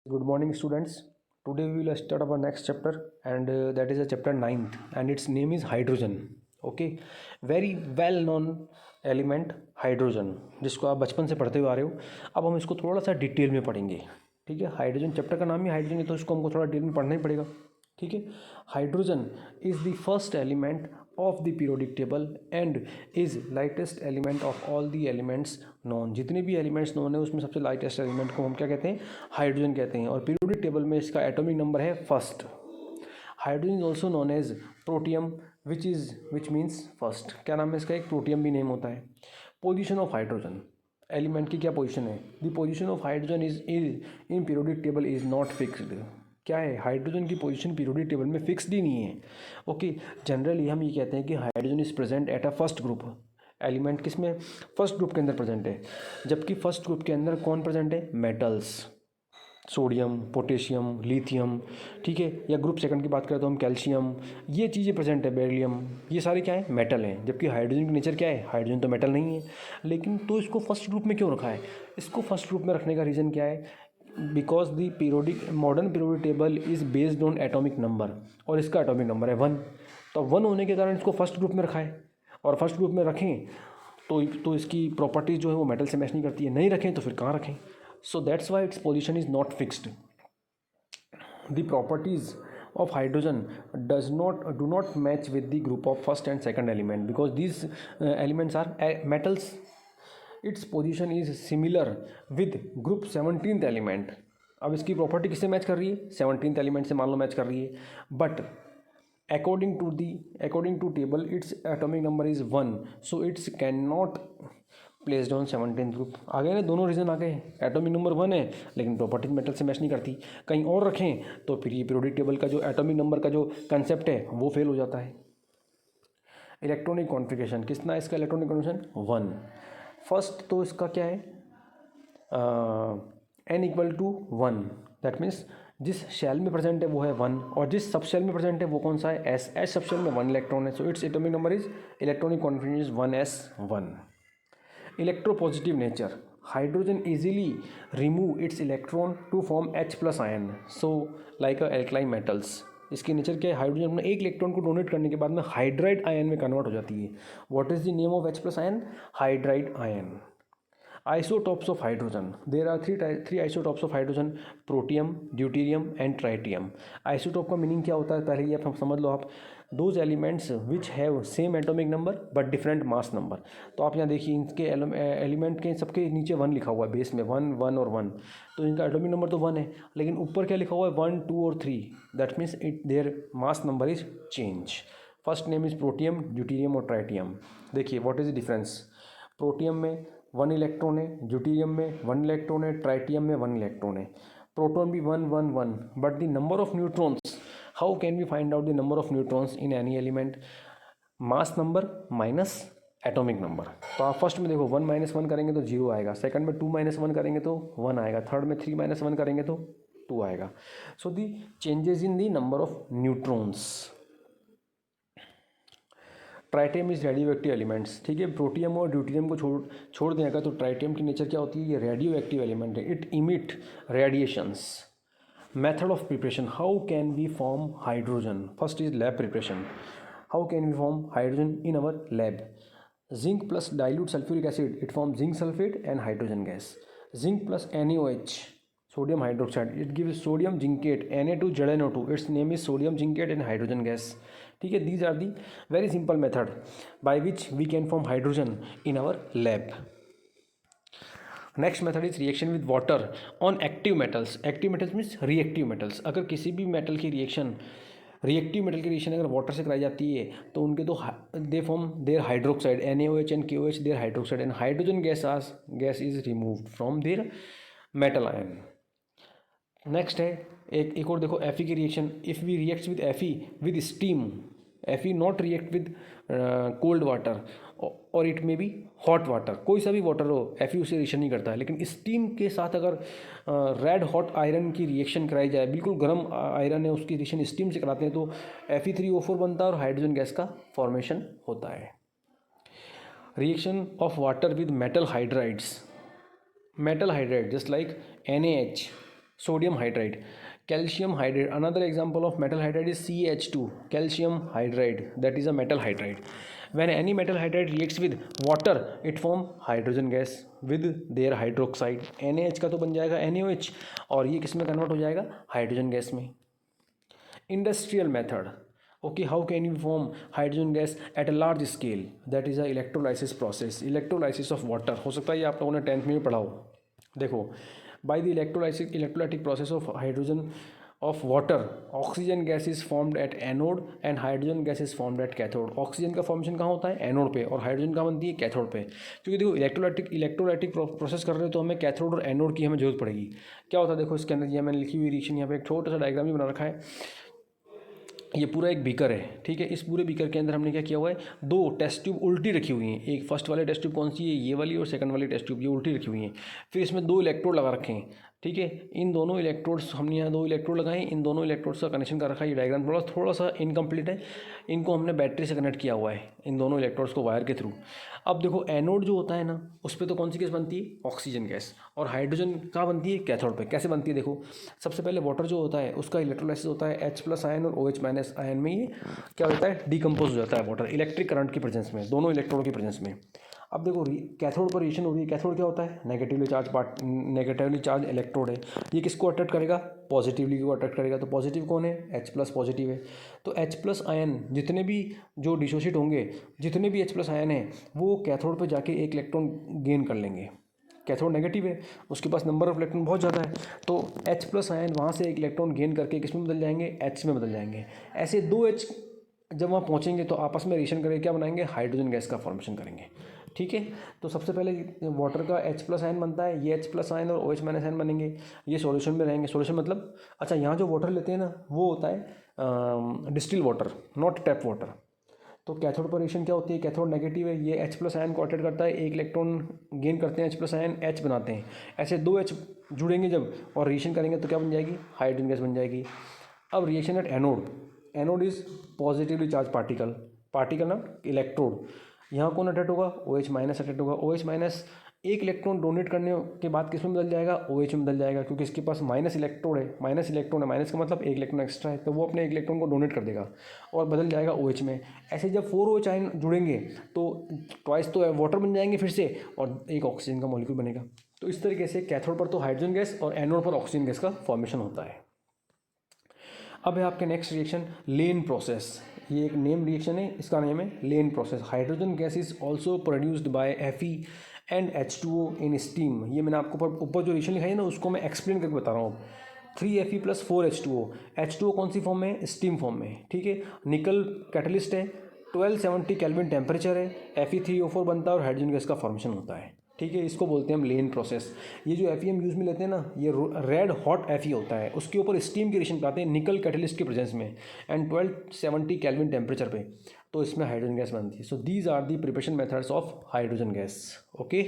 Good morning, students. Today we will start our next chapter, and that is a chapter ninth, and its name is hydrogen. Okay, very well known element hydrogen, जिसको आप बचपन से पढ़ते हुए आ रहे हो. अब हम इसको थोड़ा सा डिटेल में पढ़ेंगे. ठीक है, हाइड्रोजन चैप्टर का नाम ही हाइड्रोजन है, तो इसको हमको थोड़ा डिटेल में पढ़ना ही पड़ेगा. ठीक है, hydrogen is the first element of the periodic table and is lightest element of all the elements non. जितने भी एलिमेंट्स नॉन है उसमें सबसे लाइटेस्ट एलिमेंट को हम क्या कहते हैं? हाइड्रोजन कहते हैं. और पीरियोडिक टेबल में इसका एटॉमिक नंबर है first. Hydrogen is also known as protium which means first. क्या नाम है इसका? एक प्रोटियम भी नेम होता है. पोजिशन ऑफ हाइड्रोजन, एलिमेंट की क्या पोजिशन है? The position of hydrogen is in periodic table is not fixed. क्या है? हाइड्रोजन की पोजीशन पीरियोडिक टेबल में फिक्स्ड ही नहीं है. ओके, जनरली हम ये कहते हैं कि hydrogen is present at a first group. Element किस में? फर्स्ट ग्रुप के अंदर प्रेजेंट है. जबकि फर्स्ट ग्रुप के अंदर कौन प्रेजेंट है? Metals, sodium, potassium, lithium. ठीक है, या ग्रुप सेकंड की बात करें तो हम कैल्शियम, ये चीज़ें प्रेजेंट है. बेरिलियम, ये सारे क्या है? मेटल हैं. जबकि हाइड्रोजन की नेचर क्या है? हाइड्रोजन तो मेटल नहीं है. लेकिन तो इसको फर्स्ट ग्रुप में क्यों रखा है? इसको फर्स्ट ग्रुप में रखने का रीज़न क्या है? Because the periodic modern periodic table is based on atomic number, और इसका एटॉमिक नंबर है 1. तो 1 होने के कारण इसको फर्स्ट ग्रुप में रखा है. और फर्स्ट ग्रुप में रखें तो इसकी प्रॉपर्टीज़ जो है वो मेटल से मैच नहीं करती है. नहीं रखें तो फिर कहाँ रखें? So that's why its position is not fixed. The properties of hydrogen do not match with the group of first and second element because these elements are metals. Its position is similar with group 17th element. अब इसकी property किससे match कर रही है? 17th element से मान लो match कर रही है. But according to table its atomic number is 1, so it's cannot placed on 17th group. आ गए ना दोनों रीज़न आ गए. एटॉमिक नंबर 1 है लेकिन प्रॉपर्टी मेटल से मैच नहीं करती. कहीं और रखें तो फिर ये पीरियोडिक टेबल का जो एटॉमिक नंबर का जो कंसेप्ट है वो फेल हो जाता है. इलेक्ट्रॉनिक कॉन्फ़िगरेशन कितना है इसका? Electronic configuration 1. फर्स्ट तो इसका क्या है? n equal to 1. That means जिस शेल में प्रेजेंट है वो है 1, और जिस सब शेल में प्रेजेंट है वो कौन सा है? एस सब शेल में 1 इलेक्ट्रॉन है. So its atomic number is electronic configuration is 1s1. Electropositive nature, hydrogen easily remove its electron to form H plus ion, so like a alkaline metals. इसकी नेचर क्या है? हाइड्रोजन अपने एक electron को donate करने के बाद में हाइड्राइड आयन में कन्वर्ट हो जाती है. What is the name of H plus ion? Hydride ion. Isotopes of hydrogen, there are three isotopes of hydrogen: protium, deuterium and tritium. Isotope का मीनिंग क्या होता है पहले ये आप समझ लो. आप those elements which have same atomic number but different mass number. तो आप यहाँ देखिए इनके एलिमेंट के सबके नीचे 1 लिखा हुआ है, बेस में 1 1 और 1. तो इनका एटॉमिक नंबर तो 1 है, लेकिन ऊपर क्या लिखा हुआ है? 1 2 और 3. That means their mass number is change. First name is protium, deuterium और ट्राइटियम. देखिए what is the difference. Protium में 1 इलेक्ट्रॉन है, ड्यूटीरियम में 1 इलेक्ट्रॉन है, ट्राइटियम में 1 इलेक्ट्रॉन है. प्रोटॉन भी 1 1 1. But the number of neutrons, how can we find out the number of neutrons in any element? Mass number minus atomic number. तो आप first में देखो 1 - 1 करेंगे तो 0 आएगा. सेकंड में 2 - 1 करेंगे तो 1 आएगा. थर्ड में 3 - 1 करेंगे तो 2 आएगा. So the changes in the number of neutrons. Tritium is radioactive elements. ठीक है, प्रोटियम और ड्यूटीरियम को छोड़ दें अगर, तो ट्राइटियम की नेचर क्या होती है? ये रेडियो एक्टिव एलिमेंट है. It emit radiations. Method of preparation, how can we form hydrogen? First is lab preparation. How can we form hydrogen in our lab? Zinc plus dilute sulphuric acid, it form zinc sulphate and hydrogen gas. Zinc plus NaOH, sodium hydroxide, it gives sodium zincate, Na2ZnO2, its name is sodium zincate and hydrogen gas. ठीक है, these are the very simple method by which we can form hydrogen in our lab. Next method is reaction with water on active metals. Active metals means reactive metals. अगर किसी भी metal की reaction, reactive metal की reaction अगर water से कराई जाती है तो उनके तो they form their hydroxide, NaOH and KOH, their hydroxide, and hydrogen gas is removed from their metal ion. Next है एक और देखो, Fe की reaction. If we react with Fe with steam, Fe not react with cold water और it may be hot water. कोई सा भी water हो, Fe उससे रिएक्शन नहीं करता है. लेकिन स्टीम के साथ अगर रेड हॉट आयरन की रिएक्शन कराई जाए, बिल्कुल गर्म आयरन है उसकी रिएक्शन स्टीम से कराते हैं, तो Fe3O4 बनता है और हाइड्रोजन गैस का फॉर्मेशन होता है. Reaction of water with metal hydrides. metal hydride just like NaH, sodium hydride, calcium hydride. Another example of metal hydride is CH2, calcium hydride, that is a metal hydride. When any metal hydride reacts with water, it form hydrogen gas with their hydroxide. NaH का तो बन जाएगा NaOH, और ये किस में convert हो जाएगा, हाइड्रोजन गैस में. Industrial method. Okay, how can you form hydrogen gas at a large scale? That is a electrolysis process. Electrolysis of water. हो सकता है ये आप लोगों ने 10th में भी पढ़ा हो. देखो, by the electrolytic process of hydrogen of water, oxygen gas is formed at anode and hydrogen gas is formed at cathode. Oxygen का फॉर्मेशन कहाँ होता है, एनोड पे, और हाइड्रोजन कहाँ बनती है, कैथोड पे. क्योंकि देखो इलेक्ट्रोलाइटिक प्रोसेस कर रहे हो तो हमें कैथोड और एनोड की हमें जरूरत पड़ेगी. क्या होता है, देखो इसके अंदर ये मैंने लिखी हुई रिएक्शन यहाँ पे एक छोटा सा डायग्राम भी बना रखा है. ये पूरा एक बीकर है, ठीक है. इस पूरे बीकर के अंदर हमने क्या किया हुआ है, दो टेस्ट ट्यूब उल्टी रखी हुई हैं. एक फर्स्ट वाली टेस्ट ट्यूब कौन सी है, ये वाली, और सेकंड वाली टेस्ट ट्यूब ये उल्टी रखी हुई हैं. फिर इसमें दो इलेक्ट्रोड लगा रखे हैं, ठीक है. इन दोनों इलेक्ट्रोड्स, हमने यहाँ दो इलेक्ट्रोड लगाए, इन दोनों इलेक्ट्रोड्स का कनेक्शन कर रखा है. ये डायग्राम थोड़ा सा इनकम्प्लीट है. इनको हमने बैटरी से कनेक्ट किया हुआ है, इन दोनों इलेक्ट्रोड्स को वायर के थ्रू. अब देखो एनोड जो होता है ना, उस पर तो कौन सी गैस बनती है, ऑक्सीजन गैस. और हाइड्रोजन कहाँ बनती है, कैथोड पे. कैसे बनती है, देखो सबसे पहले वाटर जो होता है उसका इलेक्ट्रोलाइसिस होता है H+ आयन और OH- आयन में. ये क्या होता है, डिकम्पोज हो जाता है वाटर इलेक्ट्रिक करंट की प्रेजेंस में, दोनों इलेक्ट्रोड की प्रेजेंस में. अब देखो कैथोड पर रिएक्शन हो रही है. कैथोड क्या होता है, नेगेटिवली चार्ज इलेक्ट्रोड है. ये किसको अट्रैक्ट करेगा, पॉजिटिवली को अट्रैक्ट करेगा. तो पॉजिटिव कौन है, H+ पॉजिटिव है. तो H+ आयन जितने भी जो डिसोशिएट होंगे, जितने भी H+ आयन है वो कैथोड पर जाके एक इलेक्ट्रॉन गेन कर लेंगे. कैथोड नेगेटिव है, उसके पास नंबर ऑफ इलेक्ट्रॉन बहुत ज़्यादा है, तो H+ आयन वहाँ से एक इलेक्ट्रॉन गेन करके किस में बदल जाएंगे, H में बदल जाएंगे. ऐसे दो H जब वहाँ पहुँचेंगे तो आपस में रिएक्शन करके क्या बनाएंगे, हाइड्रोजन गैस का फॉर्मेशन करेंगे, ठीक है. तो सबसे पहले वाटर का H+ आयन बनता है, ये H+ आयन और OH- आयन बनेंगे, ये सॉल्यूशन में रहेंगे. सॉल्यूशन मतलब, अच्छा यहाँ जो वाटर लेते हैं ना वो होता है distil water, not tap water. तो कैथोड पर रिएक्शन क्या होती है, कैथोड नेगेटिव है, ये H+ आयन को अट्रैक्ट करता है, एक इलेक्ट्रॉन गेन करते हैं, H+ आयन H बनाते हैं. ऐसे दो H जुड़ेंगे जब और रिएक्शन करेंगे तो क्या बन जाएगी, हाइड्रोजन गैस बन जाएगी. अब reaction at anode. Anode is positively charge particle ना इलेक्ट्रोड. यहाँ कौन अटैच होगा, OH- अटैच होगा. OH- एक इलेक्ट्रॉन डोनेट करने के बाद किस में बदल जाएगा, OH में बदल जाएगा, क्योंकि इसके पास माइनस इलेक्ट्रॉन है. माइनस का मतलब एक इलेक्ट्रॉन एक्स्ट्रा है, तो वो अपने एक इलेक्ट्रॉन को डोनेट कर देगा और बदल जाएगा OH में. ऐसे जब 4 OH आयन जुड़ेंगे तो ट्वाइस तो वाटर बन जाएंगे फिर से, और एक ऑक्सीजन का मॉलिक्यूल बनेगा. तो इस तरीके से कैथोड पर तो हाइड्रोजन गैस और एनोड पर ऑक्सीजन गैस का फॉर्मेशन होता है. अब है आपके नेक्स्ट रिएक्शन, लेन प्रोसेस. ये एक नेम रिएक्शन है, इसका नेम है Lane process. Hydrogen gas is also produced by Fe and H2O in steam. ये मैंने आपको ऊपर जो रिएक्शन लिखाई है ना उसको मैं एक्सप्लेन करके बता रहा हूँ. 3Fe + 4H2O. H2O कौन सी फॉर्म में, स्टीम फॉर्म में, ठीक है. निकल कैटलिस्ट है, 1270 केल्विन टेम्परेचर है, Fe3O4 बनता है और हाइड्रोजन गैस का फॉर्मेशन होता है, ठीक है. इसको बोलते हैं हम लेन प्रोसेस. ये जो Fe हम यूज़ में लेते हैं ना, ये रेड हॉट Fe होता है, उसके ऊपर स्टीम की रिएक्शन कराते हैं निकल कैटलिस्ट के प्रेजेंस में एंड 1270 केल्विन टेम्परेचर पे, तो इसमें हाइड्रोजन गैस बनती है. So these are the preparation methods of hydrogen gas. Okay.